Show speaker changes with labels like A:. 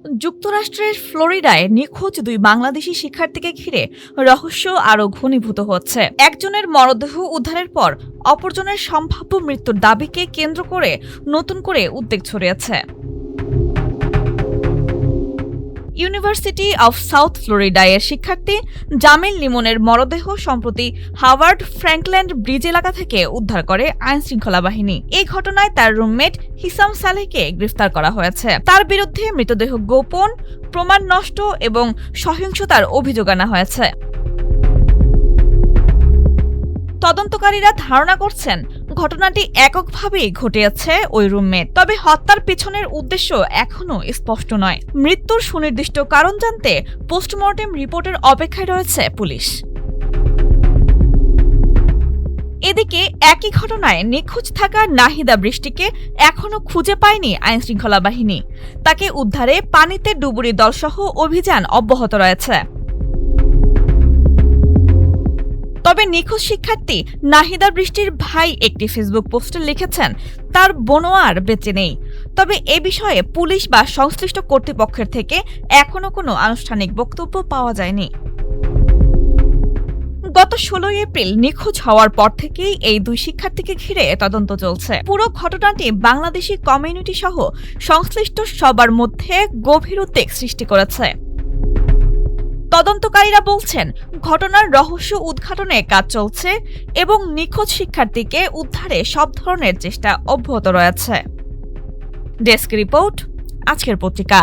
A: যুক্তরাষ্ট্রের ফ্লোরিডায় নিখোঁজ দুই বাংলাদেশি শিক্ষার্থীকে ঘিরে রহস্য আরও ঘনীভূত হচ্ছে। একজনের মরদেহ উদ্ধারের পর অপরজনের সম্ভাব্য মৃত্যুর দাবিকে কেন্দ্র করে নতুন করে উদ্বেগ ছড়িয়েছে। ইউনিভার্সিটি অব সাউথ ফ্লোরিডায়ের শিক্ষার্থী জামিল লিমনের মরদেহ সম্প্রতি হাওয়ার্ড ফ্র্যাঙ্কল্যান্ড ব্রিজ এলাকা থেকে উদ্ধার করে আইনশৃঙ্খলা বাহিনী। এই ঘটনায় তার রুমমেট হিসাম সালেহকে গ্রেফতার করা হয়েছে। তার বিরুদ্ধে মৃতদেহ গোপন, প্রমাণ নষ্ট এবং সহিংসতার অভিযোগ আনা হয়েছে। তদন্তকারীরা ধারণা করছেন ঘটনাটি এককভাবেই ঘটিয়েছে ওই রুমমেট। তবে হত্যার পেছনের উদ্দেশ্য এখনও স্পষ্ট নয়। মৃত্যুর সুনির্দিষ্ট কারণ জানতে পোস্টমর্টেম রিপোর্টের অপেক্ষায় রয়েছে পুলিশ। এদিকে একই ঘটনায় নিখোঁজ থাকা নাহিদা বৃষ্টিকে এখনও খুঁজে পায়নি আইনশৃঙ্খলা বাহিনী। তাকে উদ্ধারে পানিতে ডুবুরি দলসহ অভিযান অব্যাহত রয়েছে। তবে নিখোঁজ শিক্ষার্থী নাহিদা বৃষ্টির ভাই একটি ফেসবুক পোস্টে লিখেছেন তার বোনও আর বেঁচে নেই। তবে এ বিষয়ে পুলিশ বা সংশ্লিষ্ট কর্তৃপক্ষের থেকে এখনও কোনো আনুষ্ঠানিক বক্তব্য পাওয়া যায়নি। গত ১৬ এপ্রিল নিখোঁজ হওয়ার পর থেকেই এই দুই শিক্ষার্থীকে ঘিরে তদন্ত চলছে। পুরো ঘটনাটি বাংলাদেশি কমিউনিটি সহ সংশ্লিষ্ট সবার মধ্যে গভীর উদ্বেগ সৃষ্টি করেছে। তদন্তকারীরা বলছেন ঘটনার রহস্য উদ্ঘাটনে কাজ চলছে এবং নিখোঁজ শিক্ষার্থীকে উদ্ধারে সব ধরনের চেষ্টা অব্যাহত রয়েছে। ডেস্ক রিপোর্ট, আজকের পত্রিকা।